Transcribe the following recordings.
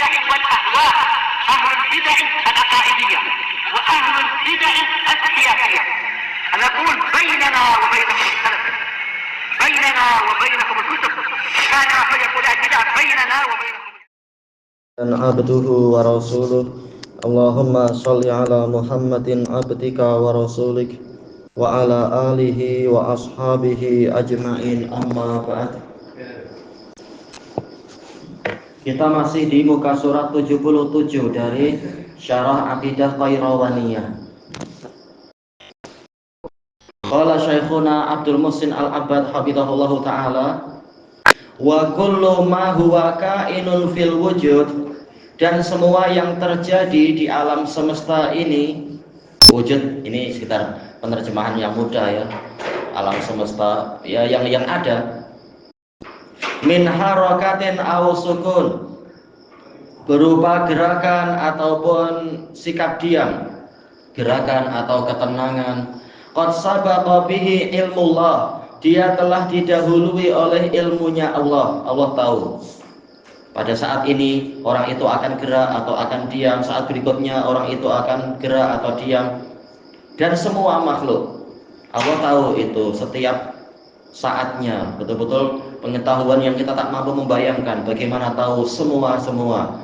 البدع والأهواء، أهل البدع العقائدية وأهل البدع السياسية. نقول بيننا وبينكم السلف، بيننا وبينكم الكتب، كان فيقول البدع بيننا وبينكم. عبده ورسوله اللهم صل على محمد عبدك ورسولك وعلى آله وأصحابه أجمعين أما بعد. Kita masih di muka surat 77 dari Syarah Aqidah Qayrawaniyah. Qala Syekhuna Abdul Muhsin Al-Abbad hafizahullahu ta'ala, wa kullu ma huwa kainun fil wujud, dan semua yang terjadi di alam semesta ini, wujud ini sekitar penerjemahan yang mudah ya, alam semesta ya yang ada, min harakatin aw sukun, berupa gerakan ataupun sikap diam, gerakan atau ketenangan. Qad sabaqa bihi ilmullah, dia telah didahului oleh ilmunya Allah. Allah tahu pada saat ini orang itu akan gerak atau akan diam, saat berikutnya orang itu akan gerak atau diam, dan semua makhluk Allah tahu itu setiap saatnya, betul-betul pengetahuan yang kita tak mampu membayangkan. Bagaimana tahu semua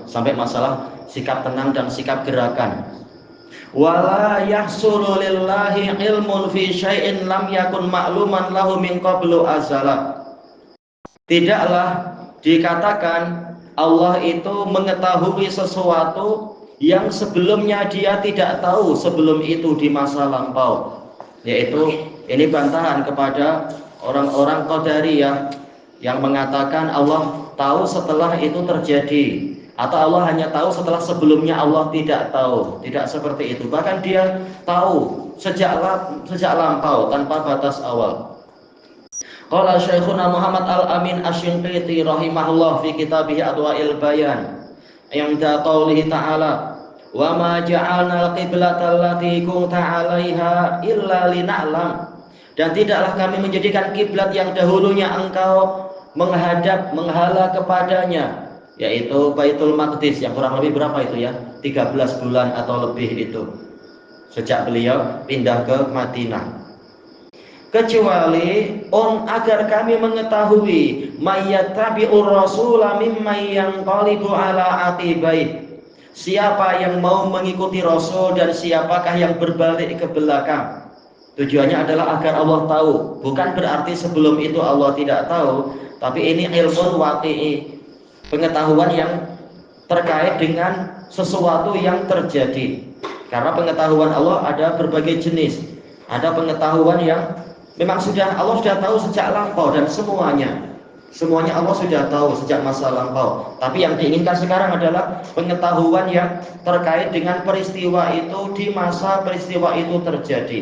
sampai masalah sikap tenang dan sikap gerakan. Wala yahsulu lillahi ilmun fi syai'in lam yakun ma'luman lahu min qablu azala. Tidaklah dikatakan Allah itu mengetahui sesuatu yang sebelumnya dia tidak tahu sebelum itu di masa lampau. Yaitu ini bantahan kepada orang-orang Qadariyah yang mengatakan Allah tahu setelah itu terjadi, atau Allah hanya tahu setelah sebelumnya Allah tidak tahu. Tidak seperti itu. Bahkan dia tahu sejak lampau tanpa batas awal. Qala Syekhuna Muhammad Al-Amin Asy-Shinqiti rahimahullah fi kitabih Adwa'il Bayan, inda qaulihi ta'ala, wa ma ja'alna al-qiblata allati kunta 'alaiha illa lina'lam, dan tidaklah kami menjadikan kiblat yang dahulunya engkau menghala kepadanya, yaitu Baitul Maqdis, yang kurang lebih berapa itu ya, 13 bulan atau lebih itu sejak beliau pindah ke Madinah. Kecuali agar kami mengetahui mayyattabi'ur rasula mimman yanqalibu ala aqibai, siapa yang mau mengikuti Rasul dan siapakah yang berbalik ke belakang. Tujuannya adalah agar Allah tahu, bukan berarti sebelum itu Allah tidak tahu, tapi ini ilmu waqi'i, pengetahuan yang terkait dengan sesuatu yang terjadi. Karena pengetahuan Allah ada berbagai jenis. Ada pengetahuan yang memang Allah sudah tahu sejak lampau, dan semuanya Allah sudah tahu sejak masa lampau. Tapi yang diinginkan sekarang adalah pengetahuan yang terkait dengan peristiwa itu di masa peristiwa itu terjadi.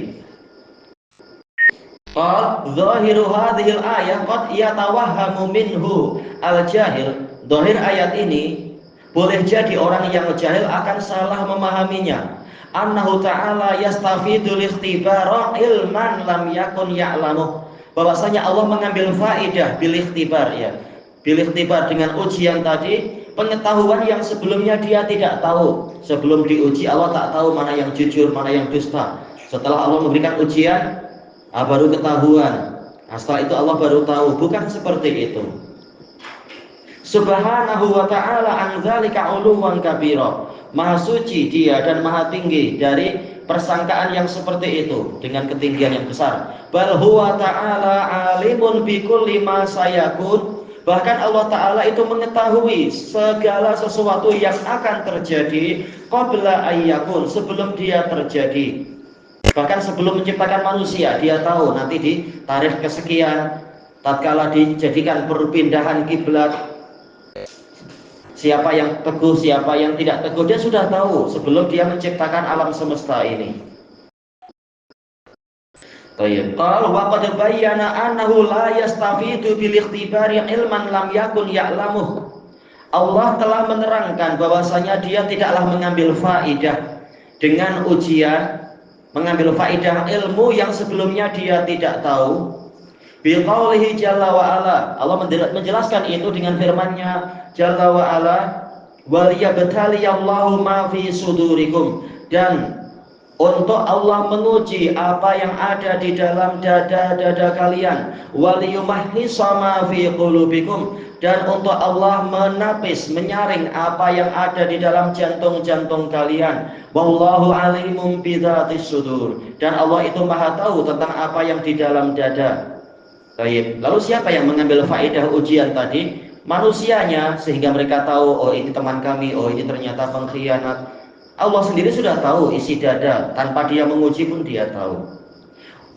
Qal zahiru hadhil ayah qad yatawahhamu minhu al-jahil. Zahir ayat ini boleh jadi orang yang jahil akan salah memahaminya. Annahu ta'ala yastafidul ikhtibara ilman lam yakun ya'lamuh, bahwasanya Allah mengambil faidah bil ikhtibar ya. Bil ikhtibar dengan ujian tadi, pengetahuan yang sebelumnya dia tidak tahu. Sebelum diuji Allah tak tahu mana yang jujur, mana yang dusta. Setelah Allah memberikan ujian, baru ketahuan. Setelah itu Allah baru tahu, bukan seperti itu. Subhanahu wa ta'ala an dzalika 'uluwan kabira. Maha suci dia dan maha tinggi dari persangkaan yang seperti itu dengan ketinggian yang besar. Bal huwa ta'ala alimun bi kulli ma sayakun. Bahkan Allah Ta'ala itu mengetahui segala sesuatu yang akan terjadi qabla ayyakun, sebelum dia terjadi. Bahkan sebelum menciptakan manusia dia tahu nanti di tarikh kesekian, tatkala dijadikan perpindahan kiblat, siapa yang teguh, siapa yang tidak teguh, dia sudah tahu sebelum dia menciptakan alam semesta ini. Tayyib. Qal wa qad bayyana annahu la yastafidu bil ikhtibari ilman lam yakun ya'lamuh. Allah telah menerangkan bahwasanya dia tidaklah mengambil faidah dengan ujian, mengambil faidah ilmu yang sebelumnya dia tidak tahu. Bi qaulihi jalla wa ala, Allah menjelaskan itu dengan firman-Nya Jalla wa ala, waliyabtaliyallahu ma fi sudurikum, dan untuk Allah menguji apa yang ada di dalam dada-dada kalian, waliyumahhisa ma fi qulubikum, dan untuk Allah menapis, menyaring apa yang ada di dalam jantung-jantung kalian. Wallahu alimun bidzatis sudur, dan Allah itu maha tahu tentang apa yang di dalam dada. Baik, lalu siapa yang mengambil faedah ujian tadi? Manusianya, sehingga mereka tahu, oh ini teman kami, oh ini ternyata pengkhianat. Allah sendiri sudah tahu isi dada, tanpa dia menguji pun dia tahu.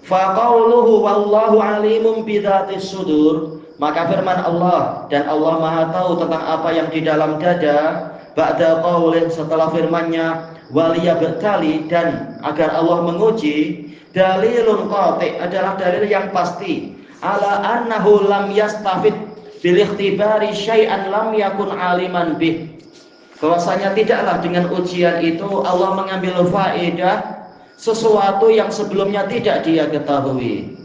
Faqauluhu wallahu alimun bidzatis sudur, maka firman Allah, dan Allah maha tahu tentang apa yang di dalam dada, ba'da qaulin, setelah firmannya, waliyabtali, dan agar Allah menguji, dalilun qati', adalah dalil yang pasti, ala annahu lam yastafid bil ikhtibari syai'an lam yakun aliman bih, bahwasanya tidaklah dengan ujian itu Allah mengambil faedah sesuatu yang sebelumnya tidak dia ketahui.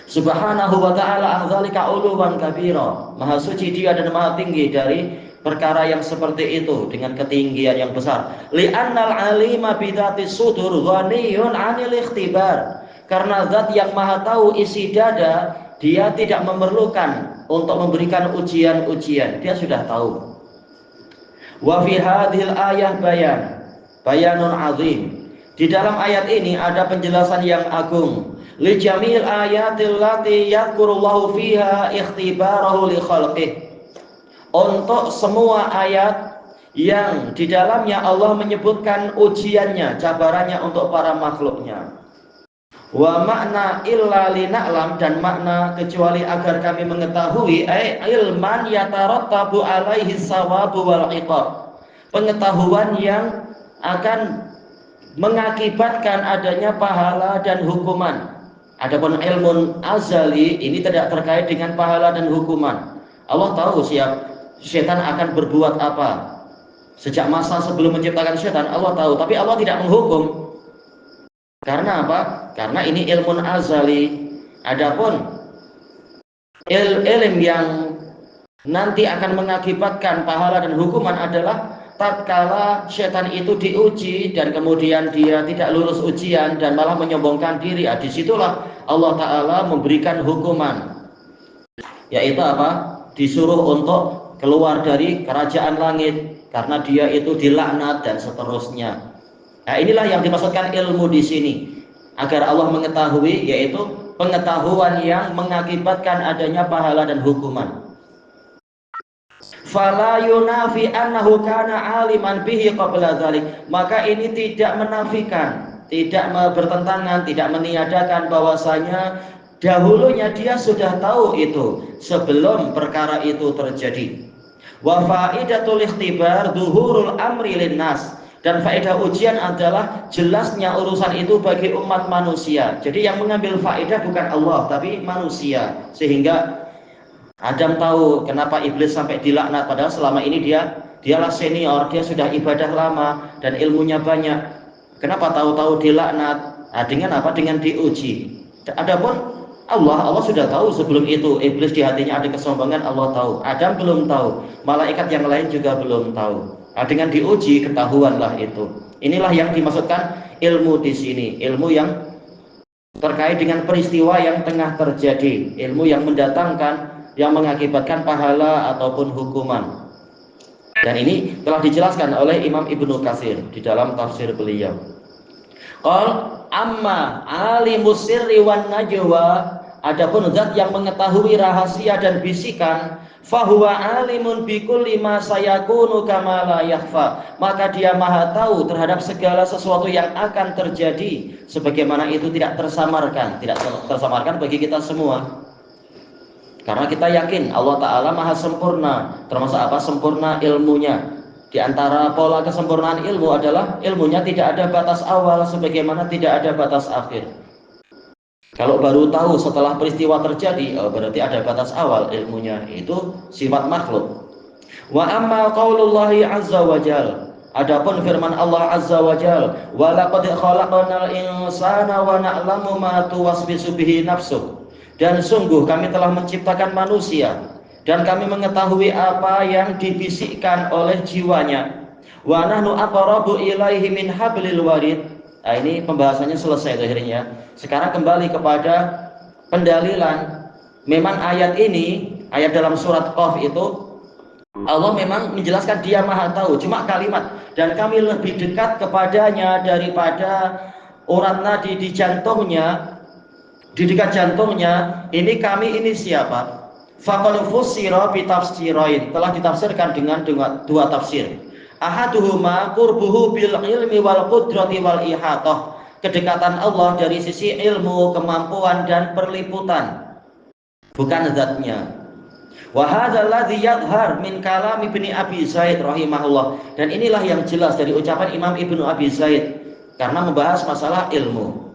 Subhanahu wa ta'ala an dzalika uluwan kabira, maha suci dia dan maha tinggi dari perkara yang seperti itu dengan ketinggian yang besar. Li'annal alima bidzatis sudur ghaniyun 'anil ikhtibar, karena zat yang maha tahu isi dada, dia tidak memerlukan untuk memberikan ujian-ujian, dia sudah tahu. Wa fi hadhil ayah bayanun azim, di dalam ayat ini ada penjelasan yang agung. Li jamil ayatil lati yadhkurullahu fiha ikhtibarahu li khalqih, untuk semua ayat yang di dalamnya Allah menyebutkan ujiannya, cabarannya untuk para makhluknya. Wa makna illa lina'lam, dan makna kecuali agar kami mengetahui, ilman yatarattabu alaihi sawabu wal iqab, pengetahuan yang akan mengakibatkan adanya pahala dan hukuman. Adapun ilmun azali ini tidak terkait dengan pahala dan hukuman. Allah tahu setan akan berbuat apa. Sejak masa sebelum menciptakan setan Allah tahu, tapi Allah tidak menghukum. Karena apa? Karena ini ilmun azali. Adapun ilm yang nanti akan mengakibatkan pahala dan hukuman adalah tatkala setan itu diuji dan kemudian dia tidak lulus ujian dan malah menyombongkan diri. Disitulah Allah Ta'ala memberikan hukuman, yaitu apa? Disuruh untuk keluar dari kerajaan langit karena dia itu dilaknat dan seterusnya. Nah, inilah yang dimaksudkan ilmu di sini, agar Allah mengetahui, yaitu pengetahuan yang mengakibatkan adanya pahala dan hukuman. Fala yunafi annahu kana aliman bihi qabla dzalik, maka ini tidak menafikan, tidak bertentangan, tidak meniadakan bahwasanya dahulunya dia sudah tahu itu sebelum perkara itu terjadi. Wa faidatul ikhtibar zuhurul amri linnas, dan faedah ujian adalah jelasnya urusan itu bagi umat manusia. Jadi yang mengambil faedah bukan Allah tapi manusia, sehingga Adam tahu kenapa iblis sampai dilaknat, padahal selama ini dialah senior, dia sudah ibadah lama dan ilmunya banyak. Kenapa tahu-tahu dilaknat? Dengan apa? Dengan diuji. Adapun Allah sudah tahu sebelum itu iblis di hatinya ada kesombongan, Allah tahu. Adam belum tahu, malaikat yang lain juga belum tahu. Dengan diuji ketahuanlah itu. Inilah yang dimaksudkan ilmu di sini, ilmu yang terkait dengan peristiwa yang tengah terjadi, ilmu yang mendatangkan, yang mengakibatkan pahala ataupun hukuman. Dan ini telah dijelaskan oleh Imam Ibnu Katsir di dalam tafsir beliau. Qal amma alimus sirri wan najwa, adapun zat yang mengetahui rahasia dan bisikan, fahuwa alimun bikulli ma sayakunu kama la yakhfa, maka dia maha tahu terhadap segala sesuatu yang akan terjadi sebagaimana itu tidak tersamarkan bagi kita semua. Karena kita yakin Allah Ta'ala maha sempurna, termasuk apa? Sempurna ilmunya. Di antara pola kesempurnaan ilmu adalah ilmunya tidak ada batas awal sebagaimana tidak ada batas akhir. Kalau baru tahu setelah peristiwa terjadi, berarti ada batas awal ilmunya. Itu sifat makhluk. Wa amma qaulullahi azza wa jal, adapun firman Allah azza wa jal, wa laqad khalaqnal insana wa na'lamu ma tuwaswisu bihi nafsuh, dan sungguh kami telah menciptakan manusia dan kami mengetahui apa yang dibisikkan oleh jiwanya. Wa nahnu aqrabu ilaihi min hablil warid. Nah, ini pembahasannya selesai akhirnya. Sekarang kembali kepada pendalilan. Memang ayat ini, ayat dalam surat Qaf itu Allah memang menjelaskan Dia Maha Tahu, cuma kalimat dan kami lebih dekat kepadanya daripada urat nadi di jantungnya, di dekat jantungnya. Ini kami ini siapa? Faqad fussira bi tafsirain, telah ditafsirkan dengan dua tafsir. Ahaduhuma qurbuhu bil ilmi wal qudrati wal ihatah, kedekatan Allah dari sisi ilmu, kemampuan dan perliputan, bukan zatnya. Wa hadzal ladzi yadhhar min kalam Ibnu Abi Zaid rahimahullah, dan inilah yang jelas dari ucapan Imam Ibnu Abi Zaid karena membahas masalah ilmu.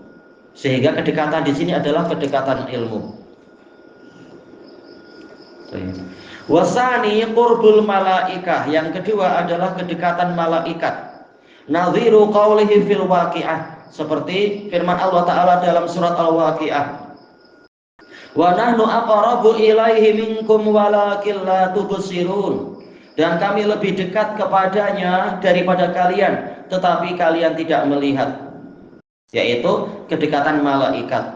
Sehingga kedekatan di sini adalah kedekatan ilmu. Wasani qurbul malaikah, yang kedua adalah kedekatan malaikat. Nadhiru qaulihi fil waqiah, seperti firman Allah Ta'ala dalam surat Al-Waqiah. Wa nahnu aqrabu ilaihi minkum walakin la tubsirun, dan kami lebih dekat kepadanya daripada kalian, tetapi kalian tidak melihat, yaitu kedekatan malaikat.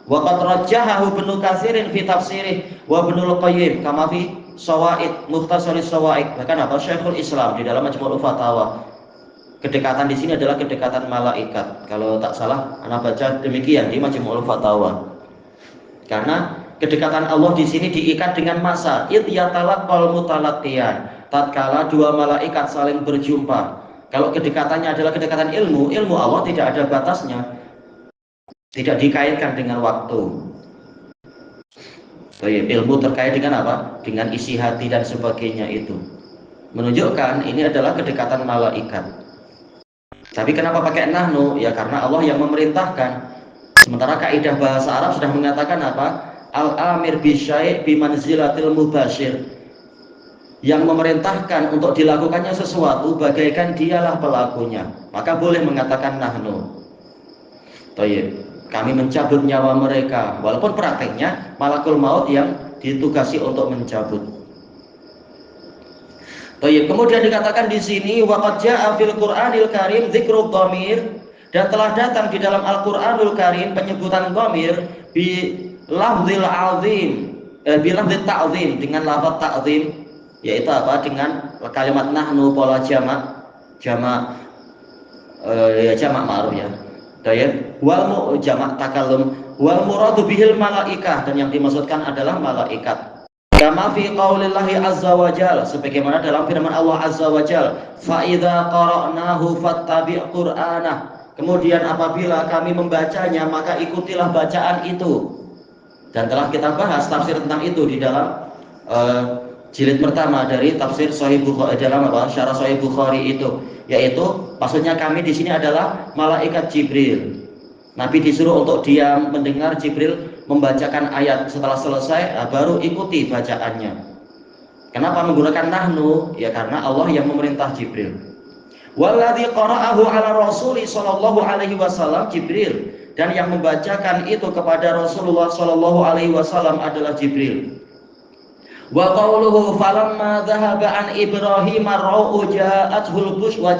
Wa qad rajjahahu Ibnu Katsirin fi tafsirih wa Ibnu Qayyim kama fi Shawaid Mukhtasaris Shawaid, bahkan apa Syekhul Islam di dalam Majmu'ul Fatawa. Kedekatan di sini adalah kedekatan malaikat. Kalau tak salah anak baca demikian di Majmu'ul Fatawa. Karena kedekatan Allah di sini diikat dengan masa. Id yatalaqal mutalaqqiyan, tatkala dua malaikat saling berjumpa. Kalau kedekatannya adalah kedekatan ilmu, ilmu Allah tidak ada batasnya, tidak dikaitkan dengan waktu. Ilmu terkait dengan apa? Dengan isi hati dan sebagainya itu. Menunjukkan ini adalah kedekatan malaikat. Tapi kenapa pakai nahnu? Ya karena Allah yang memerintahkan. Sementara kaidah bahasa Arab sudah mengatakan apa? Al-amir bisyai' bimanzilatil mubashir. Yang memerintahkan untuk dilakukannya sesuatu bagaikan dialah pelakunya. Maka boleh mengatakan nahnu. Thayyib. Kami mencabut nyawa mereka, walaupun prakteknya malakul maut yang ditugasi untuk mencabut. Thayyib. Kemudian dikatakan di sini waqad jaa'a fil Qur'anil Karim dzikrud dhamir, dan telah datang di dalam Al-Qur'anul Karim penyebutan dhamir bi lafdzil azim, bi lafdzit ta'zim, dengan lafaz ta'zim, yaitu apa? Dengan kalimat nahnu pola jamak ma'ruf ya. Dayat wal jamak takallum wal muradu bihil malaikah, dan yang dimaksudkan adalah malaikat. Kama fi qaulillahi azza wa jalla, sebagaimana dalam firman Allah azza wa jalla, fa idza qara'nahu fattabi' qur'anah, kemudian apabila kami membacanya maka ikutilah bacaan itu. Dan telah kita bahas tafsir tentang itu di dalam jilid pertama dari tafsir Sahih Bukhari, dalam apa? Syarah Sahih Bukhari itu, yaitu maksudnya kami di sini adalah malaikat Jibril. Nabi disuruh untuk diam mendengar Jibril membacakan ayat, setelah selesai baru ikuti bacaannya. Kenapa menggunakan nahnu? Ya karena Allah yang memerintah Jibril. Walladzi qara'ahu 'ala Rasuli sallallahu alaihi wasallam Jibril, dan yang membacakan itu kepada Rasulullah sallallahu alaihi wasallam adalah Jibril. Wa qawluhu falamma dhahaba an Ibrahim ar-ra'u ja'athul bushra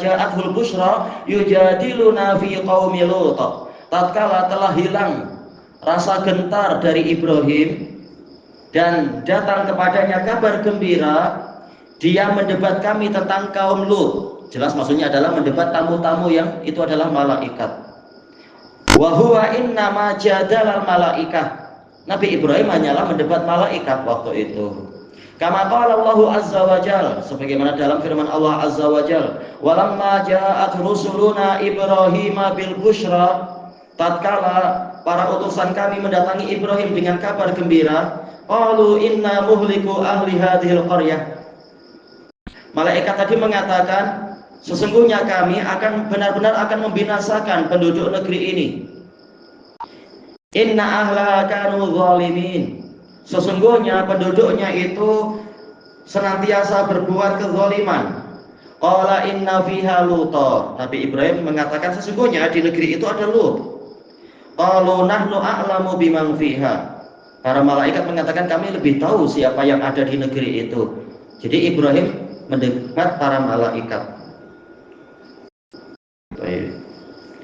yujadiluna fi qaumi Lut. Tatkala telah hilang rasa gentar dari Ibrahim dan datang kepadanya kabar gembira, dia mendebat kami tentang kaum Lut. Jelas maksudnya adalah mendebat tamu-tamu yang itu adalah malaikat. Wa huwa innama jadalal malaikah. Nabi Ibrahim hanyalah mendebat malaikat waktu itu. Kama qala Allah azza wa jalla, sebagaimana dalam firman Allah azza wa jalla, walamma ja'at rusuluna Ibrahim bil busyra, tatkala para utusan kami mendatangi Ibrahim dengan kabar gembira, qalu inna muhliku ahli hadhil qaryah. Malaikat tadi mengatakan, sesungguhnya kami akan benar-benar akan membinasakan penduduk negeri ini. Inna ahlaha kanu zalimin. Sesungguhnya penduduknya itu senantiasa berbuat kezaliman. Qala inna fiha Luta. Nabi Ibrahim mengatakan sesungguhnya di negeri itu ada Lut. Qalu nahnu a'lamu biman fiha. Para malaikat mengatakan kami lebih tahu siapa yang ada di negeri itu. Jadi Ibrahim mendekat para malaikat.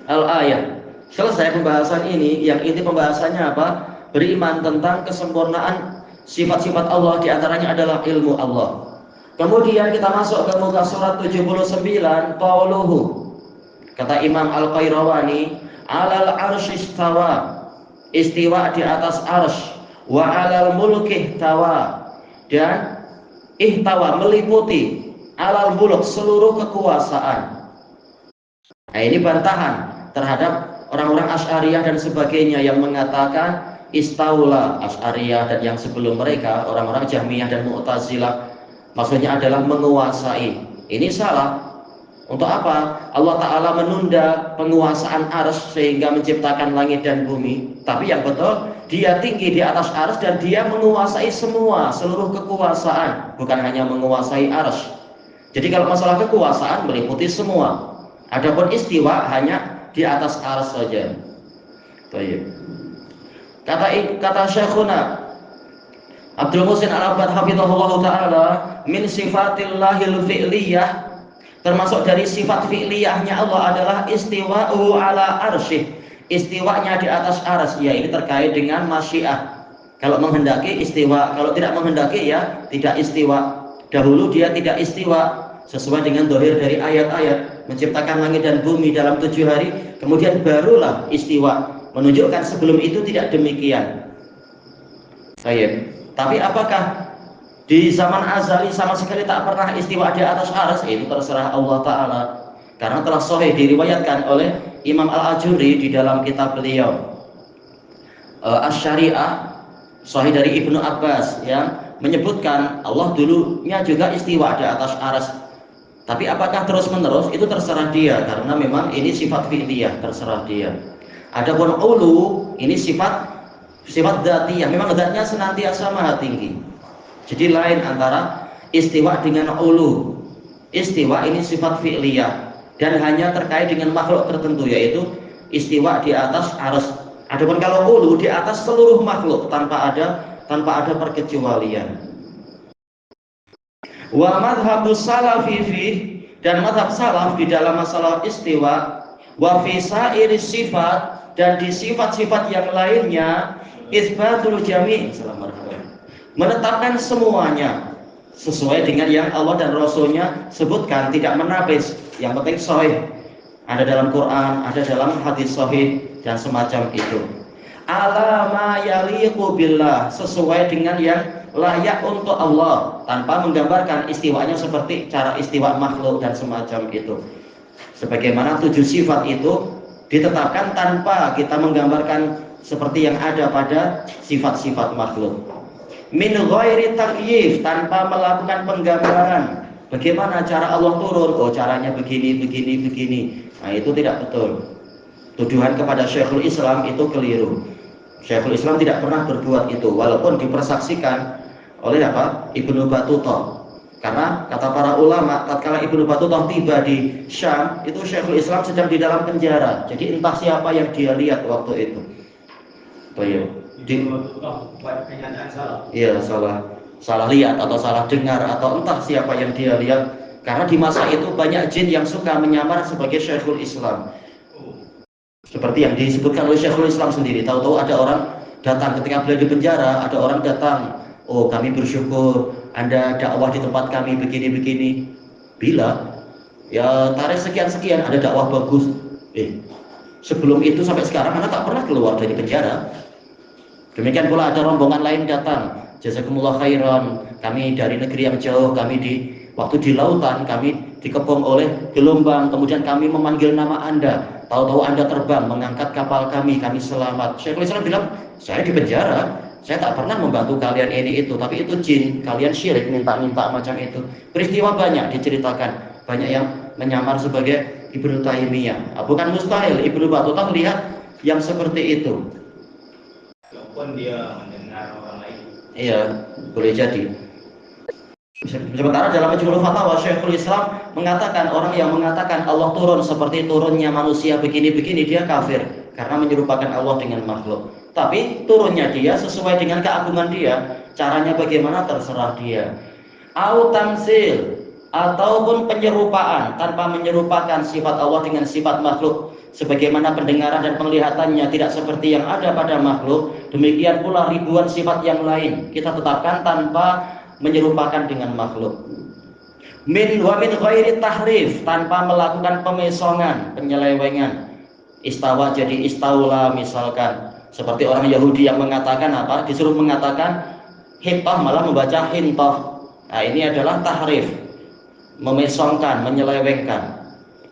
Al-ayat. Selesai pembahasan ini, yang inti pembahasannya apa? Beriman tentang kesempurnaan sifat-sifat Allah, di antaranya adalah ilmu Allah. Kemudian kita masuk ke muka surat 79, qauluhu. Kata Imam Al-Qayrawani, alal arsy istawa, istiwa di atas arsy, wa alal mulki ihtawa, dan ihtawa meliputi, alal mulk seluruh kekuasaan. Nah, ini bantahan terhadap orang-orang Asy'ariyah dan sebagainya yang mengatakan istaula. Asy'ariyah dan yang sebelum mereka orang-orang Jahmiyah dan Mu'tazilah maksudnya adalah menguasai. Ini salah. Untuk apa? Allah Ta'ala menunda penguasaan arsy sehingga menciptakan langit dan bumi. Tapi yang betul, dia tinggi di atas arsy dan dia menguasai semua, seluruh kekuasaan, bukan hanya menguasai arsy. Jadi kalau masalah kekuasaan meliputi semua. Adapun istiwa hanya di atas arsy saja. Baik. Kata Syekhuna Abdul Muhsin Al-Abbad hafizahullah ta'ala, min sifatillahil fi'liyah, termasuk dari sifat fi'liyahnya Allah adalah istiwa'u ala arsyih, istiwanya di atas arsy. Ya, ini terkait dengan masyiah. Kalau menghendaki istiwa, kalau tidak menghendaki ya tidak istiwa. Dahulu dia tidak istiwa sesuai dengan dohir dari ayat-ayat, menciptakan langit dan bumi dalam 7 hari, kemudian barulah istiwa, menunjukkan sebelum itu tidak demikian. Baik. Tapi apakah di zaman azali sama sekali tak pernah istiwa di atas arsy? Itu terserah Allah Ta'ala. Karena telah sahih diriwayatkan oleh Imam Al-Ajuri di dalam kitab beliau Asy-Syari'ah, sahih dari Ibnu Abbas, yang menyebutkan Allah dulunya juga istiwa di atas arsy. Tapi apakah terus menerus? Itu terserah dia, karena memang ini sifat fi'liyah, terserah dia. Adapun ulu, ini sifat dzatiyah, memang zatnya senantiasa maha tinggi. Jadi lain antara istiwa dengan ulu. Istiwa ini sifat fi'liyah dan hanya terkait dengan makhluk tertentu, yaitu istiwa di atas arsy. Adapun kalau ulu di atas seluruh makhluk tanpa ada perkecualian. Wa madhhabus salafi fi, dan madhab salaf di dalam masalah istiwa, wa fi sa'iris sifat, dan di sifat-sifat yang lainnya, isbatul jami', menetapkan semuanya sesuai dengan yang Allah dan Rasulnya sebutkan, tidak menapis. Yang penting sahih, ada dalam Quran, ada dalam hadis sahih dan semacam itu. Ala ma yaliqu billah, sesuai dengan yang layak untuk Allah, tanpa menggambarkan istiwanya seperti cara istiwa makhluk dan semacam itu. Sebagaimana 7 sifat itu ditetapkan tanpa kita menggambarkan seperti yang ada pada sifat-sifat makhluk. Min ghairi takyif, tanpa melakukan penggambaran. Bagaimana cara Allah turun? Oh, caranya begini, begini, begini. Nah, itu tidak betul. Tuduhan kepada Syekhul Islam itu keliru. Syekhul Islam tidak pernah berbuat itu, walaupun dipersaksikan oleh Ibnu Battutah. Karena kata para ulama, tatkala Ibnu Battutah tiba di Syam, itu Syekhul Islam sedang di dalam penjara. Jadi entah siapa yang dia lihat waktu itu. Iya, salah lihat atau salah dengar, atau entah siapa yang dia lihat. Karena di masa itu banyak jin yang suka menyamar sebagai Syekhul Islam. Seperti yang disebutkan oleh Syekhul Islam sendiri. Tahu-tahu ada orang datang ketika beliau di penjara, ada orang datang, oh kami bersyukur Anda dakwah di tempat kami begini-begini. Bila ya tarikh sekian-sekian ada dakwah bagus. Sebelum itu sampai sekarang Anda tak pernah keluar dari penjara. Demikian pula ada rombongan lain datang, jazakumullah khairan, kami dari negeri yang jauh, kami waktu di lautan, kami dikepung oleh gelombang, kemudian kami memanggil nama Anda, tahu-tahu Anda terbang mengangkat kapal kami selamat. Syekhul Islam bilang, saya di penjara, saya tak pernah membantu kalian ini itu, tapi itu jin, kalian syirik minta-minta macam itu. Peristiwa banyak diceritakan, banyak yang menyamar sebagai Ibnu Taimiyah. Bukan mustahil Ibnu Battutah lihat yang seperti itu. Walaupun dia mendengar orang lain. Iya, boleh jadi. Sementara dalam Majmu'ul Fatawa, Syekhul Islam mengatakan orang yang mengatakan Allah turun seperti turunnya manusia begini-begini, dia kafir. karena menyerupakan Allah dengan makhluk. Tapi turunnya dia sesuai dengan keagungan dia. Caranya bagaimana terserah dia. Au tamsil, ataupun penyerupaan tanpa menyerupakan sifat Allah dengan sifat makhluk. Sebagaimana pendengaran dan penglihatannya tidak seperti yang ada pada makhluk, demikian pula ribuan sifat yang lain kita tetapkan tanpa menyerupakan dengan makhluk. Min ghairi tahrif, tanpa melakukan pemesongan, penyelewengan. Istawa jadi istaula misalkan. Seperti orang Yahudi yang mengatakan apa? Disuruh mengatakan hintah malah membaca hintah. Nah, ini adalah tahrif, memesongkan, menyelewengkan.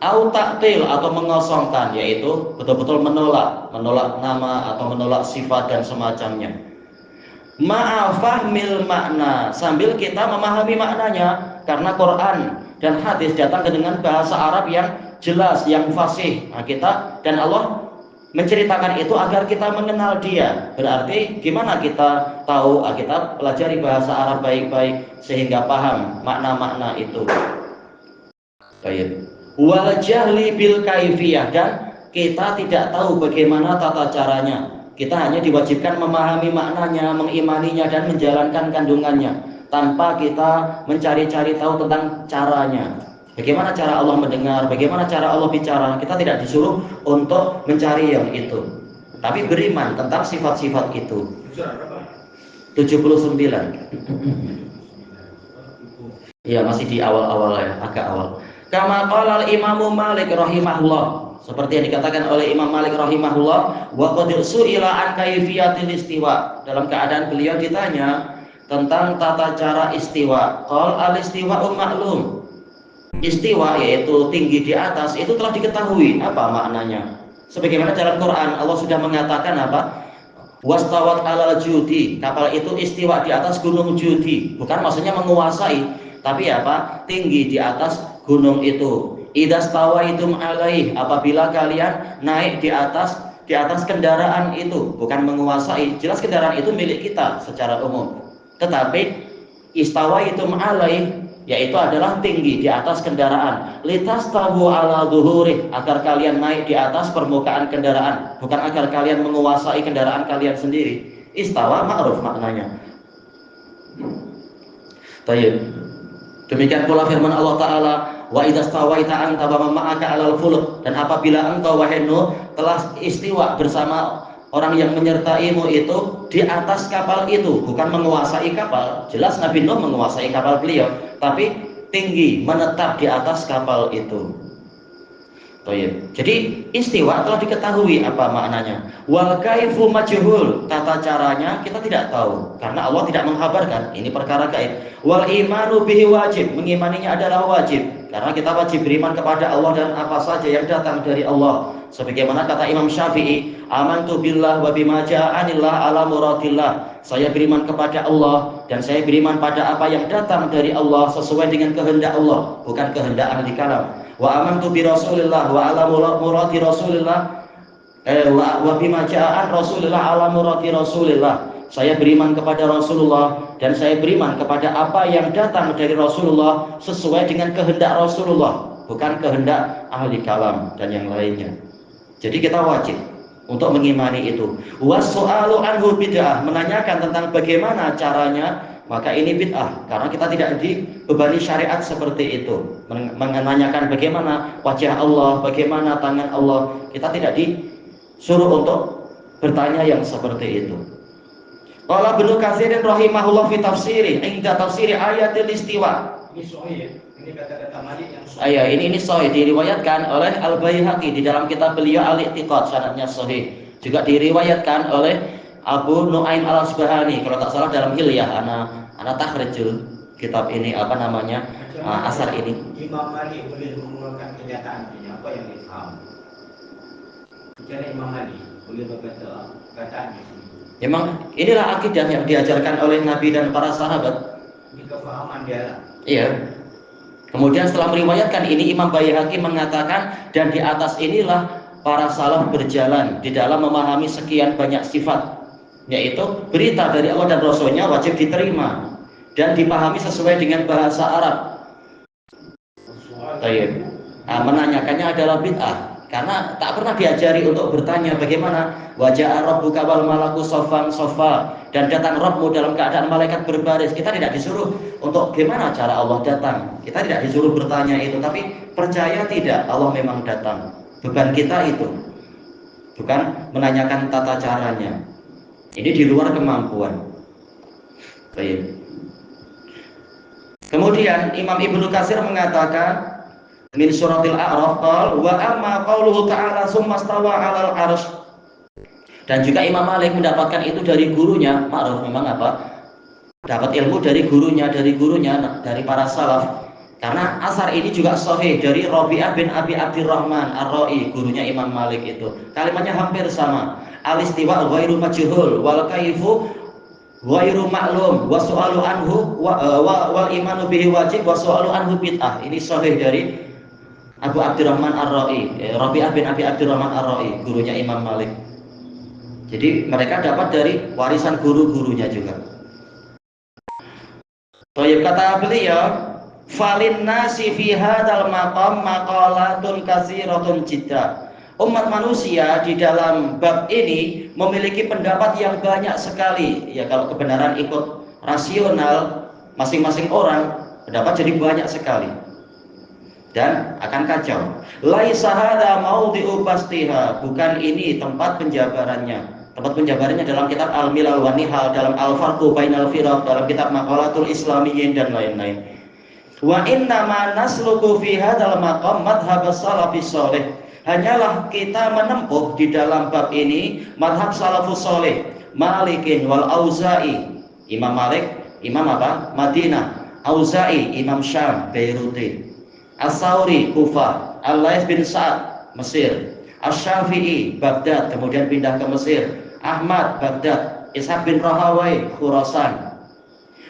Au taktil, atau mengosongkan, yaitu betul-betul menolak nama atau menolak sifat dan semacamnya. Ma'afahmil makna, sambil kita memahami maknanya, karena Quran dan hadis datang dengan bahasa Arab yang jelas, yang fasih. Nah, kita dan Allah menceritakan itu agar kita mengenal dia. Berarti gimana kita tahu? Kita pelajari bahasa Arab baik-baik sehingga paham makna-makna itu. Baik. Wal jahli bil kaifiyah, dan kita tidak tahu bagaimana tata caranya. Kita hanya diwajibkan memahami maknanya, mengimaninya, dan menjalankan kandungannya tanpa kita mencari-cari tahu tentang caranya. Bagaimana cara Allah mendengar, bagaimana cara Allah bicara. Kita tidak disuruh untuk mencari yang itu, tapi beriman tentang sifat-sifat itu. 79. Ya, masih di awal-awal ya, agak awal. Kama qala al-Imamu Malik rahimahullah, seperti yang dikatakan oleh Imam Malik rahimahullah, wa qad su'ila an kayfiyatil istiwa, dalam keadaan beliau ditanya tentang tata cara istiwa. Qal al-istiwa'u ma'lum, istiwa yaitu tinggi di atas itu telah diketahui apa maknanya. Sebagaimana dalam Quran Allah sudah mengatakan apa? Wastawat alal judi, kapal itu istiwa di atas gunung Judi. Bukan maksudnya menguasai, tapi apa? Tinggi di atas gunung itu. Idastawaitum alaih, apabila kalian naik di atas kendaraan itu, bukan menguasai. Jelas kendaraan itu milik kita secara umum. Tetapi istawaitum alaih, yaitu adalah tinggi di atas kendaraan. Litastawu ala zuhurih, agar kalian naik di atas permukaan kendaraan, bukan agar kalian menguasai kendaraan kalian sendiri. Istawa ma'ruf maknanya. Tayyib. Demikian pula firman Allah Ta'ala, wa idzastawaita anta wa ma'aka 'alal fulk, dan apabila engkau wahai Nuh telah istiwa bersama orang yang menyertaimu itu di atas kapal itu, bukan menguasai kapal. Jelas Nabi Nuh menguasai kapal beliau, tapi tinggi, menetap di atas kapal itu. Jadi istiwa telah diketahui apa maknanya. Wal kaifu majhul, tata caranya kita tidak tahu karena Allah tidak menghabarkan, ini perkara gaib. Wal imanu bihi wajib, mengimaninya adalah wajib karena kita wajib beriman kepada Allah dan apa saja yang datang dari Allah. Sebagaimana kata Imam Syafi'i, amantu billah wa bima ja'anillah ala muradillah. Saya beriman kepada Allah dan saya beriman pada apa yang datang dari Allah sesuai dengan kehendak Allah, bukan kehendak ahli kalam. Wa amantu bi Rasulillah wa ala muradi Rasulillah wa bima ja'an Rasulillah ala muradi Rasulillah. Saya beriman kepada Rasulullah dan saya beriman kepada apa yang datang dari Rasulullah sesuai dengan kehendak Rasulullah, bukan kehendak ahli kalam dan yang lainnya. Jadi kita wajib untuk mengimani itu. Was-su'alu anhu bid'ah, menanyakan tentang bagaimana caranya, maka ini bid'ah karena kita tidak dibebani syariat seperti itu. Menanyakan bagaimana wajah Allah, bagaimana tangan Allah, kita tidak disuruh untuk bertanya yang seperti itu. Qala Ibnu Katsirin rahimahullah fi tafsiri, inda tafsiri ayatil istiwa. Ini sahih ya. Ini kata-kata Malik yang sahih. Ini sahih, diriwayatkan oleh Al-Baihaqi di dalam kitab beliau Al-I'tiqad, sanadnya sahih. Juga diriwayatkan oleh Abu Nu'aim Al-Asbahani, kalau tak salah dalam Hilyah, ana takhrijul kitab ini apa namanya? Asar ini. Imam Malik boleh mengeluarkan kenyataan ini, apa yang difaham? Bicara Imam Malik boleh berkata kataan ini. Memang inilah akidah yang diajarkan oleh Nabi dan para sahabat. Ini kefahaman dia. Iya. Kemudian setelah meriwayatkan ini, Imam Baihaqi mengatakan, dan di atas inilah para salaf berjalan di dalam memahami sekian banyak sifat, yaitu berita dari Allah dan Rasulnya wajib diterima dan dipahami sesuai dengan bahasa Arab. Menanyakannya adalah bid'ah karena tak pernah diajari untuk bertanya bagaimana wajah rabbuka wal malaku soffan soffa, dan datang Rabbmu dalam keadaan malaikat berbaris. Kita tidak disuruh untuk bagaimana cara Allah datang, kita tidak disuruh bertanya itu, tapi percaya tidak Allah memang datang. Beban kita itu bukan menanyakan tata caranya, ini di luar kemampuan. Baik. Kemudian Imam Ibnu Katsir mengatakan min suratil A'raf qala wa amma qauluhu ta'ala summa stawa 'alal 'arsy. Dan juga Imam Malik mendapatkan itu dari gurunya, ma'ruf memang apa? Dapat ilmu dari gurunya, dari para salaf. Karena asar ini juga sahih dari Rabi'ah bin Abi Abdurrahman Ar-Ra'i, gurunya Imam Malik itu. Kalimatnya hampir sama. Al-istiwa ghairu majhul wal kaifu ghairu ma'lum wa su'alu anhu wal imanu bihi wajib wa su'alu anhu bid'ah. Ini sahih dari Abu Abdurrahman Ar-Ra'i, Rabi'ah bin Abi Abdurrahman Ar-Ra'i, gurunya Imam Malik. Jadi mereka dapat dari warisan guru-gurunya juga. Baik, kata beliau, falin nasi fi hadzal maqam maqalatun katsiratun jidda. Umat manusia di dalam bab ini memiliki pendapat yang banyak sekali. Ya, kalau kebenaran ikut rasional masing-masing orang, pendapat jadi banyak sekali dan akan kacau. Laisa hadza maudhi'u bastiha, bukan ini tempat penjabarannya. Tempat penjabarannya dalam kitab Al-Milal wa Nihal, dalam Al-Farqu Bainal Firaq, dalam kitab Maqalatul Islamiyyin dan lain-lain. Wa inna ma nasluku fi hadzal maqam madhhab salafis salih. Hanyalah kita menempuh di dalam bab ini madhab salafus salih, Malikin wal Auza'i. Imam Malik, Imam apa? Madinah. Auza'i, Imam Syam, Beirut. As-Sauri, Kufah. Al-Laits bin Sa'ad, Mesir. Asy-Syafi'i, Baghdad, kemudian pindah ke Mesir. Ahmad, Baghdad. Ishaq bin Rahawai, Khurasan.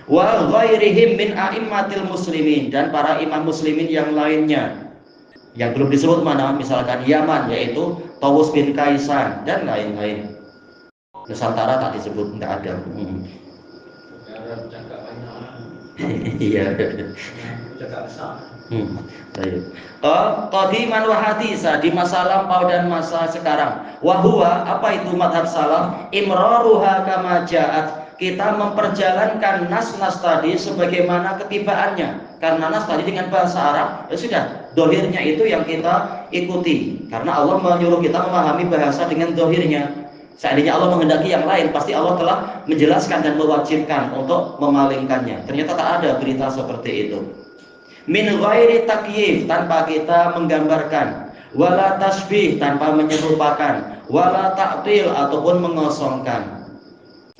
Wa ghairihim min a'immatil muslimin, dan para imam muslimin yang lainnya. Yang belum disebut mana, misalkan Yaman, yaitu Tawus bin Kaisan dan lain-lain. Nusantara tak disebut, tidak ada. Iya. Jaga besar. Qadiman wa hadisa, di masa lampau dan masa sekarang. Wahwa, apa itu madhab salaf? Imraruha kama ja'at, kita memperjalankan nas-nas tadi sebagaimana ketibaannya. Karena nas tadi dengan bahasa Arab, ya sudah, dohirnya itu yang kita ikuti. Karena Allah menyuruh kita memahami bahasa dengan dohirnya. Seandainya Allah menghendaki yang lain, pasti Allah telah menjelaskan dan mewajibkan untuk memalingkannya. Ternyata tak ada berita seperti itu. Min ghairi takyif, tanpa kita menggambarkan, wala tasbih, tanpa menyerupakan, wala ta'til, ataupun mengosongkan.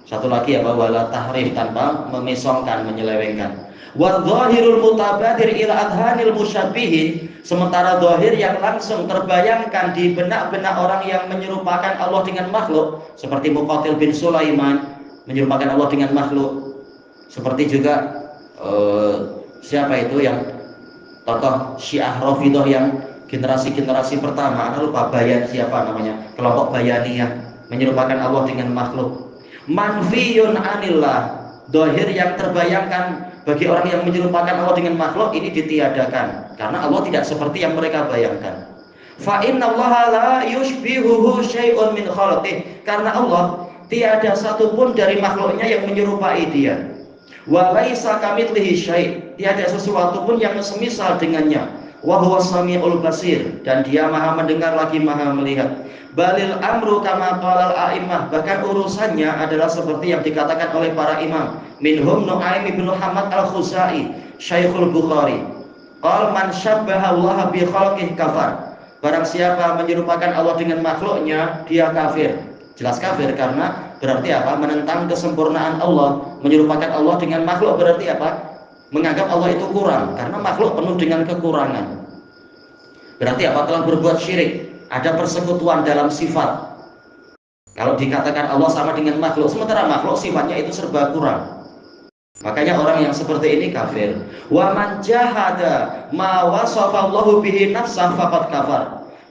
Satu lagi apa? Wala tahrif, tanpa memesongkan, menyelewengkan. Wa dhahirul mutabadir ila adhanil musyabbihin, sementara zahir yang langsung terbayangkan di benak-benak orang yang menyerupakan Allah dengan makhluk, seperti Muqatil bin Sulaiman menyerupakan Allah dengan makhluk. Seperti juga siapa itu yang tokoh Syiah Rafidhah yang generasi-generasi pertama, ana lupa Bayan siapa namanya, kelompok Bayaniyah menyerupakan Allah dengan makhluk. Manfiyun anillah, zahir yang terbayangkan bagi orang yang menyerupakan Allah dengan makhluk ini ditiadakan, karena Allah tidak seperti yang mereka bayangkan. Fa innallaha la yushbihuhu syai'un min khalqihi, karena Allah tiada satupun dari makhluknya yang menyerupai dia. Wa laisa kamitslihi syai', tiada sesuatu pun yang semisal dengannya. Wa huwas samiul basir, dan dia maha mendengar lagi maha melihat. Balil amru kama qalal a'immah, bahkan urusannya adalah seperti yang dikatakan oleh para imam. Minhum Nu'aim bin Muhammad al-Khuzai, Syekhul Bukhari. Qal man syabbaha Allah bi khalqihi kafar. Barang siapa menyerupakan Allah dengan makhluknya, dia kafir. Jelas kafir, karena berarti apa? Menentang kesempurnaan Allah. Menyerupakan Allah dengan makhluk berarti apa? Menganggap Allah itu kurang, karena makhluk penuh dengan kekurangan. Berarti apa? Telah berbuat syirik. Ada persekutuan dalam sifat. Kalau dikatakan Allah sama dengan makhluk, sementara makhluk sifatnya itu serba kurang, makanya orang yang seperti ini kafir. Wa man jahada ma wasafa Allahu bihi nafsah faqad kafar.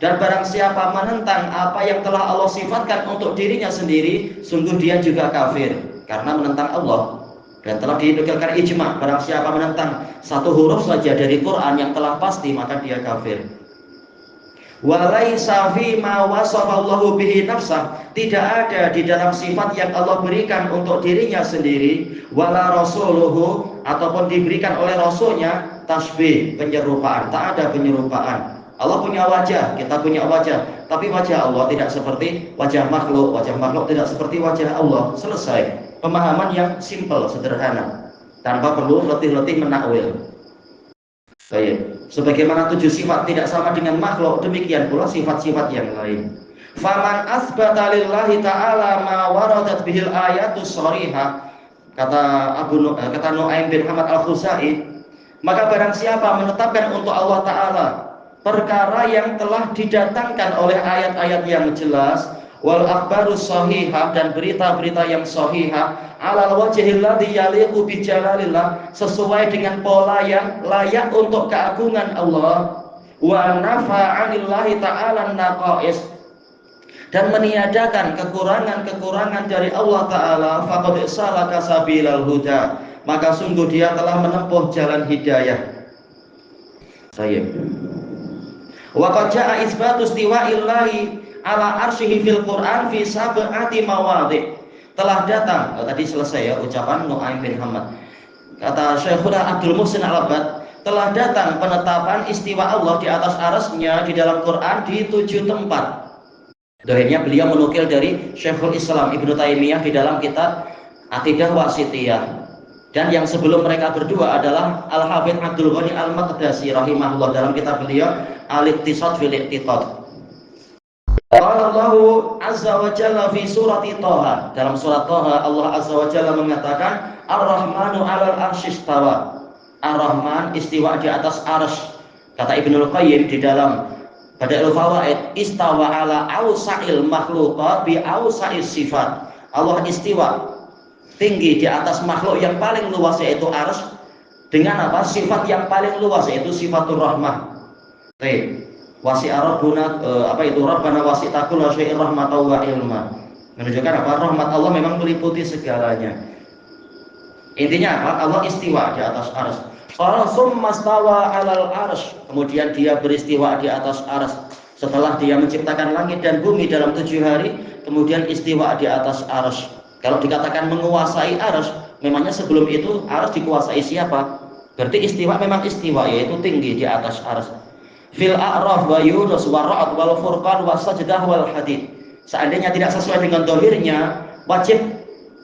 Dan barang siapa menentang apa yang telah Allah sifatkan untuk dirinya sendiri, sungguh dia juga kafir, karena menentang Allah. Dan telah dinukilkan ijma', barang siapa menentang satu huruf saja dari Quran yang telah pasti, maka dia kafir. Walaisa fi ma wasafallahu bihi nafsah, tidak ada di dalam sifat yang Allah berikan untuk dirinya sendiri, wala rasuluhu, ataupun diberikan oleh rasulnya, tasbih, penyerupaan. Tak ada penyerupaan. Allah punya wajah, kita punya wajah, tapi wajah Allah tidak seperti wajah makhluk tidak seperti wajah Allah. Selesai. Pemahaman yang simple, sederhana, tanpa perlu letih-letih menakwil. Baik. Sebagaimana 7 sifat tidak sama dengan makhluk, demikian pula sifat-sifat yang lain. Faman asbata lillahi ta'ala ma waradat bihil ayatus sharihah, kata Nu'aim bin Hamad al-Khuzai, maka barang siapa menetapkan untuk Allah Ta'ala perkara yang telah didatangkan oleh ayat-ayat yang jelas, wal akhbarus shahihah, dan berita-berita yang shahihah, alal wajhil ladzi yaliqu bi jalalillah, sesuai dengan pola yang layak untuk keagungan Allah, wa nafa 'anillahi ta'ala naqais, dan meniadakan kekurangan-kekurangan dari Allah Ta'ala, faqad salaka sabilal huda, maka sungguh dia telah menempuh jalan hidayah. Baik. Wa qad jaa isbatu istiwa'illahi ala arsyihi fil Qur'an fi sab'ati mawadhi'. Telah datang, tadi selesai ya ucapan Nu'aim bin Hamad. Kata Syekhuna Abdul Muhsin Al-Abbad, telah datang penetapan istiwa Allah di atas arasnya di dalam Quran di 7 tempat. Dohirnya beliau menukil dari Syekhul Islam Ibnu Taimiyah di dalam kitab Aqidah Wasithiyah. Dan yang sebelum mereka berdua adalah Al-Hafidz Abdul Ghani Al-Maqdisi rahimahullah dalam kitab beliau Al-Iqtisad fil Iqtisad. Qala Allahu azza wa jalla fi surati Thaha, dalam surat Thaha Allah azza wa jalla mengatakan Ar-Rahmanu 'alal arsy istawa. Ar-Rahman istiwa di atas arsy. Kata Ibnu Qayyim di dalam Bada'iul Fawaid, istawa 'ala awsa'il makhluqat bi awsa'is sifat. Allah istiwa tinggi di atas makhluk yang paling luas yaitu arsy dengan apa? Sifat yang paling luas yaitu sifatur rahmah. Baik. Wasi'a rabbuna Rabbana wasi'ta kulla syai'in rahmatan wa ilma. Menunjukkan apa? Rahmat Allah memang meliputi segalanya. Intinya apa? Allah istiwa di atas arsy. Qala summa stawa 'alal arsy. Kemudian dia beristiwa di atas arsy. Setelah dia menciptakan langit dan bumi dalam 7 hari, kemudian istiwa di atas arsy. Kalau dikatakan menguasai arsy, memangnya sebelum itu arsy dikuasai siapa? Berarti istiwa memang istiwa, yaitu tinggi di atas arsy. Fil A'raf wa Yunus wa Ra'd wal Furqan wa Sajdah wal Hadid. Seandainya tidak sesuai dengan dohirnya, wajib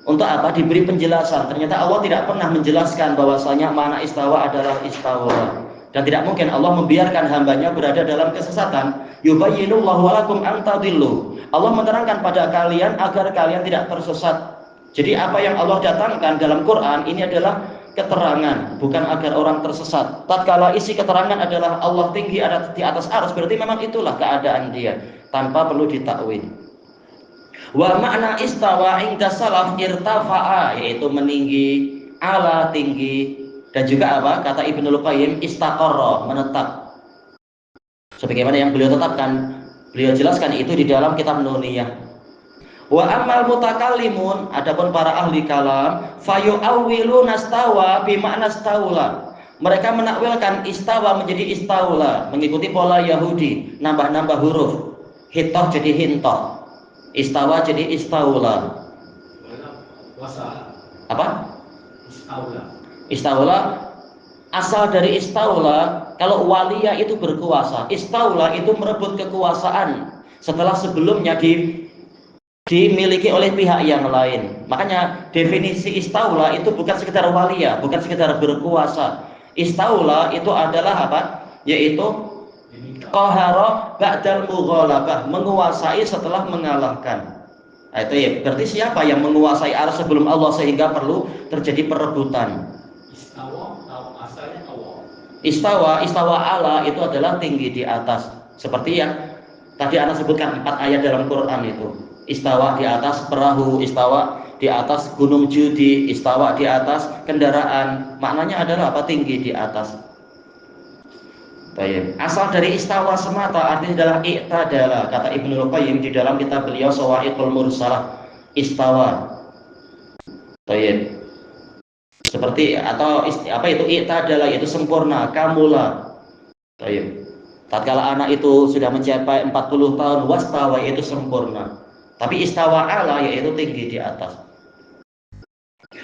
untuk apa? Diberi penjelasan. Ternyata Allah tidak pernah menjelaskan bahwasanya makna istawa adalah istawa. Dan tidak mungkin Allah membiarkan hambanya berada dalam kesesatan. Yubayyinullahu lakum an tadillu. Allah menerangkan pada kalian agar kalian tidak tersesat. Jadi apa yang Allah datangkan dalam Quran ini adalah keterangan, bukan agar orang tersesat. Tatkala isi keterangan adalah Allah tinggi ada di atas arsy, berarti memang itulah keadaan dia, tanpa perlu ditakwil. Wa makna istawa inda salaf irtafa'a, yaitu meninggi, ala tinggi, dan juga apa? Kata Ibnul Qayyim istaqarra, menetap. Sebagaimana yang beliau tetapkan, beliau jelaskan itu di dalam kitab Nuniyah. Wa amal mutakallimun, adapun para ahli kalam, fayu'awwilu nastawa bima'na staula. Mereka menakwilkan istawa menjadi istaula, mengikuti pola Yahudi, nambah-nambah huruf. Hitoh jadi hintoh, istawa jadi istaula. Apa? Istaula asal dari istaula. Kalau waliya itu berkuasa, istaula itu merebut kekuasaan setelah sebelumnya dimiliki oleh pihak yang lain. Makanya definisi istaula itu bukan sekedar walia, bukan sekedar berkuasa. Istaula itu adalah apa? Yaitu qahara ba'dal mughalabah, menguasai setelah mengalahkan. Nah, itu ya, berarti siapa yang menguasai arsy sebelum Allah sehingga perlu terjadi perebutan? Istawa ala itu adalah tinggi di atas. Seperti yang tadi Anda sebutkan 4 ayat dalam Quran itu. Istawa di atas perahu, istawa di atas gunung judi, istawa di atas kendaraan. Maknanya adalah apa? Tinggi di atas. Baik. Asal dari istawa semata artinya adalah i'tadala. Kata Ibnu Qayyim di dalam kitab beliau Shawaiqul Mursalah, istawa. Baik. Seperti atau apa itu i'tadala, yaitu sempurna, kamula. Baik. Tatkala anak itu sudah mencapai 40 tahun, wastawa yaitu sempurna. Tapi istawa ala yaitu tinggi di atas.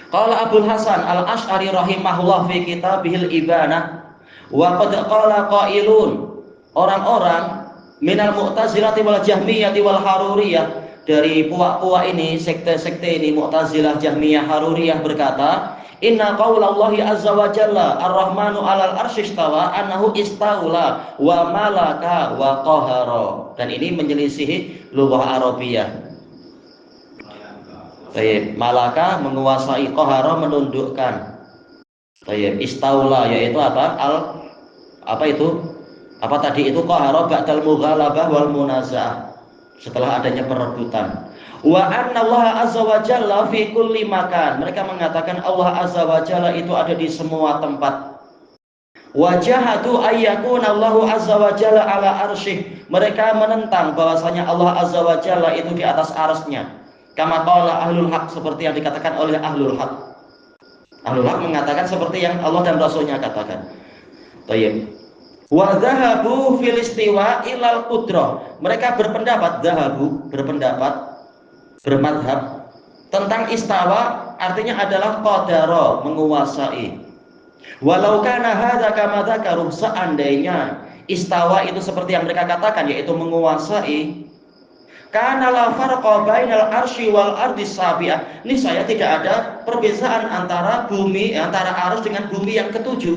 Qala Abdul Hasan Al-Asy'ari rahimahullah fi kitabihil Ibanah wa qad qala qailun, orang-orang minal Mu'tazilati wal Jahmiyati wal Haruriyah, dari puak-puak ini, sekte-sekte ini, Mu'tazilah, Jahmiyah, Haruriyah berkata, inna qaulallahi azza wa jalla ar-rahmanu alal arsy istawa annahu istaula wa malaka wa qahara. Dan ini menyelisihi lughah Arabiyah. Baik, malaka menguasai, qahara menundukkan. Baik, istaula yaitu apa? Apa itu? Apa tadi itu? Qahara ba'dal mughalabah wal munaza'ah. Setelah adanya perebutan. Wa anna Allah azza wa jalla fi kulli makan. Mereka mengatakan Allah azza wa jalla itu ada di semua tempat. Wa jahadu ayyakuna Allahu azza wa jalla ala arsyih. Mereka menentang bahwasanya Allah azza wa jalla itu di atas arsy-Nya. Kama qala ahlul haq, seperti yang dikatakan oleh ahlul haq. Ahlul haq mengatakan seperti yang Allah dan Rasulnya katakan. Baik. Wa dhahabu fil istiwa ilal qudrah. Mereka berpendapat, bermadhab tentang istawa artinya adalah qadara, menguasai. Walau kana hadza kama dzakaru, seandainya istawa itu seperti yang mereka katakan yaitu menguasai, kana la farqa bainal arsy wal ardi sabi'ah. Ini saya tidak ada perbedaan antara bumi, antara arus dengan bumi yang ketujuh.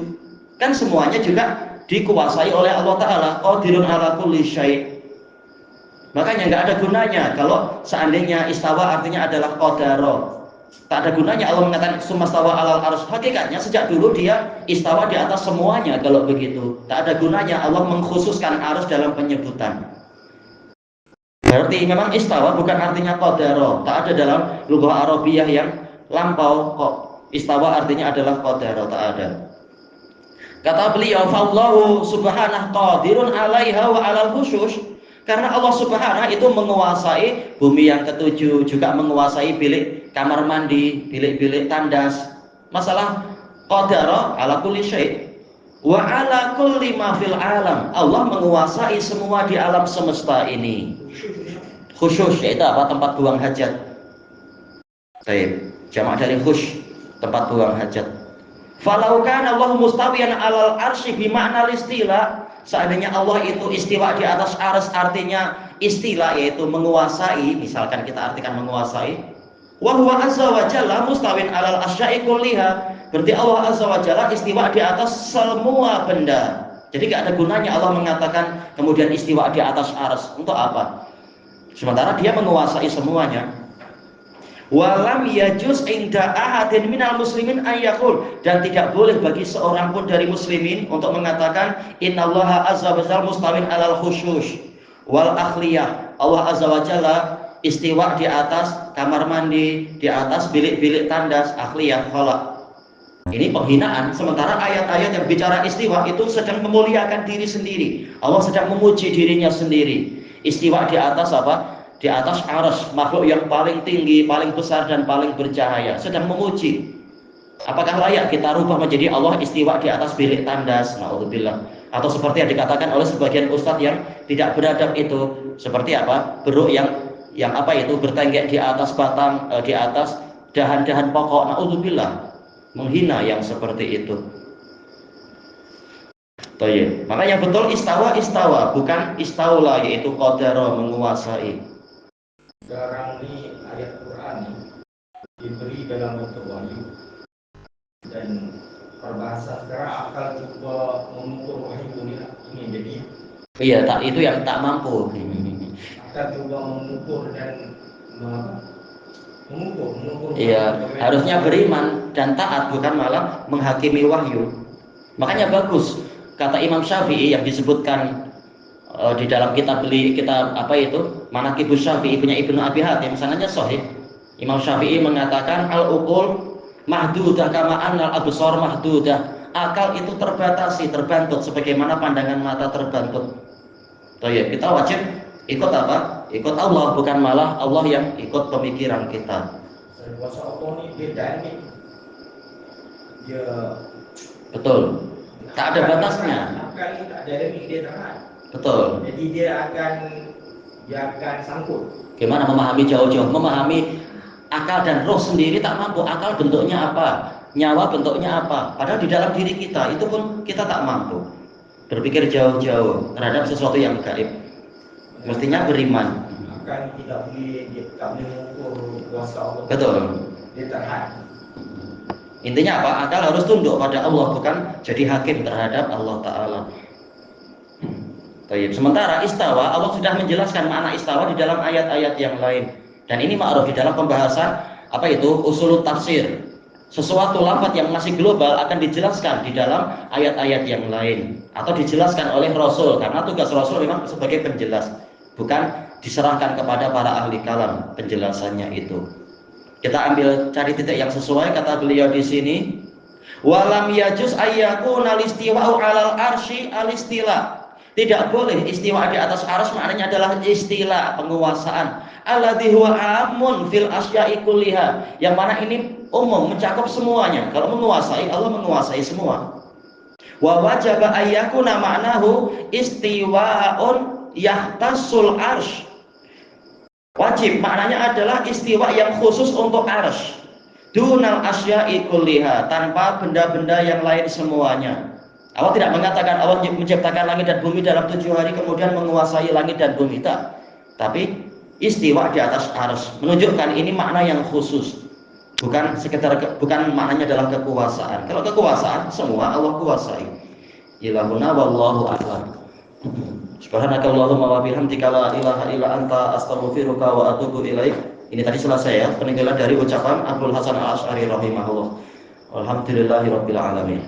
Kan semuanya juga dikuasai oleh Allah Ta'ala, qadirun ala kulli syai'. Makanya nggak ada gunanya kalau seandainya istawa artinya adalah qadara. Tak ada gunanya Allah mengatakan sumastawa alal arsy. Hakikatnya sejak dulu dia istawa di atas semuanya. Kalau begitu tak ada gunanya Allah mengkhususkan arsy dalam penyebutan. Berarti memang istawa bukan artinya qadara. Tak ada dalam lughah Arabiyah yang lampau kok istawa artinya adalah qadara, tak ada. Kata beliau, "Fallahu subhanahu qadirun 'alaiha wa 'alal khusyush." Karena Allah Subhanahu itu menguasai bumi yang ketujuh, juga menguasai bilik kamar mandi, bilik-bilik tandas. Masalah qadara ala kulli syai' wa 'ala kulli ma fil alam. Allah menguasai semua di alam semesta ini. Khusyush yaitu apa? Tempat buang hajat. Baik, jamak dari khush, tempat buang hajat. Falau kana Allah mustawiyan 'alal arsy bi ma'na istila. Seandainya Allah itu istiwa di atas arsy artinya istila yaitu menguasai, misalkan kita artikan menguasai. Wa huwa azza wa jalla mustawin 'alal asya'i kulliha. Berarti Allah azza wa jalla istiwa di atas semua benda. Jadi enggak ada gunanya Allah mengatakan kemudian istiwa di atas arsy. Untuk apa? Sementara dia menguasai semuanya. Walam yajuz inda ahadin minal muslimin ayyakul, dan tidak boleh bagi seorang pun dari muslimin untuk mengatakan innallaha azza wa jalla mustawin alal khusyush wal akhliyah. Allah azza wa jalla istiwa di atas kamar mandi, di atas bilik-bilik tandas, akhliyah, khala. Ini penghinaan. Sementara ayat-ayat yang bicara istiwa itu sedang memuliakan diri sendiri. Allah sedang memuji dirinya sendiri. Istiwa di atas apa? Di atas arsy, makhluk yang paling tinggi, paling besar dan paling bercahaya, sedang memuji. Apakah layak kita rubah menjadi Allah istiwa di atas bilik tandas? Na'udzubillah. Atau seperti yang dikatakan oleh sebagian ustadz yang tidak beradab itu, seperti apa? Beruk yang apa itu bertenggek di atas batang, di atas dahan-dahan pokok. Na'udzubillah. Menghina yang seperti itu. Toye. Makanya betul istawa bukan istaula, yaitu qadara, menguasai. Sekarang ini ayat Quran diberi dalam bentuk wahyu, dan perbahasa sekarang akal coba mengukur wahyu ini jadi iya, tak itu yang tak mampu. akal coba mengukur dan mengukur. Iya, harusnya beriman dan taat, bukan malah menghakimi wahyu. Makanya bagus kata Imam Syafi'i yang disebutkan di dalam kitab apa itu Manaqibus Syafi'i punya Ibnu Abi Hatim, sanadnya sahih. Imam Syafi'i mengatakan al-uqul mahdudah kama annal absar mahdudah. Akal itu terbatasi, terbantut sebagaimana pandangan mata terbantut. Toye, kita wajib ikut apa? Ikut Allah, bukan malah Allah yang ikut pemikiran kita. Kuasa Allah ini beda ini. Dia betul. Tak ada batasnya. Akal ini tak ada limit, dia terang. Betul. Jadi dia akan sangkut. Gimana memahami jauh-jauh, memahami akal dan roh sendiri tak mampu. Akal bentuknya apa, nyawa bentuknya apa, padahal di dalam diri kita itu pun kita tak mampu berpikir jauh-jauh terhadap sesuatu yang gaib. Mestinya beriman. Akan tidak boleh mengukur kuasa Allah. Betul. Dia terhad. Intinya apa? Akal harus tunduk pada Allah, bukan jadi hakim terhadap Allah Ta'ala. Baik. Sementara istawa, Allah sudah menjelaskan makna istawa di dalam ayat-ayat yang lain. Dan ini ma'ruf di dalam pembahasan apa itu usul tafsir. Sesuatu lafaz yang masih global akan dijelaskan di dalam ayat-ayat yang lain atau dijelaskan oleh Rasul, karena tugas Rasul memang sebagai penjelas, bukan diserahkan kepada para ahli kalam penjelasannya itu. Kita ambil cari titik yang sesuai, kata beliau di sini. Walam yajuz ayyakuna listiwa'u 'alal arsy al-istila. Tidak boleh istiwa di atas arsy maknanya adalah istilah, penguasaan. Alladzi huwa amun fil asya'i kulliha. Yang mana ini umum, mencakup semuanya. Kalau menguasai, Allah menguasai semua. Wa wajaba ayyakuna ma'nahu istiwa'un yahtassul arsy. Wajib maknanya adalah istiwa yang khusus untuk arsy. Dunal asya'i kulliha, tanpa benda-benda yang lain semuanya. Allah tidak mengatakan Allah menciptakan langit dan bumi dalam 7 hari kemudian menguasai langit dan bumi, tak. Tapi istiwa di atas arsy menunjukkan ini makna yang khusus. Bukan sekedar bukan maknanya dalam kekuasaan. Kalau kekuasaan semua Allah kuasai. Ilahuna wallahu a'lam. Subhanakallahumma wa bihamdika la ilaha illa anta astaghfiruka wa atubu ilaik. Ini tadi selesai ya, peninggalan dari ucapan Abdul Hasan Al-Asy'ari rahimahullah. Alhamdulillahirabbil alamin.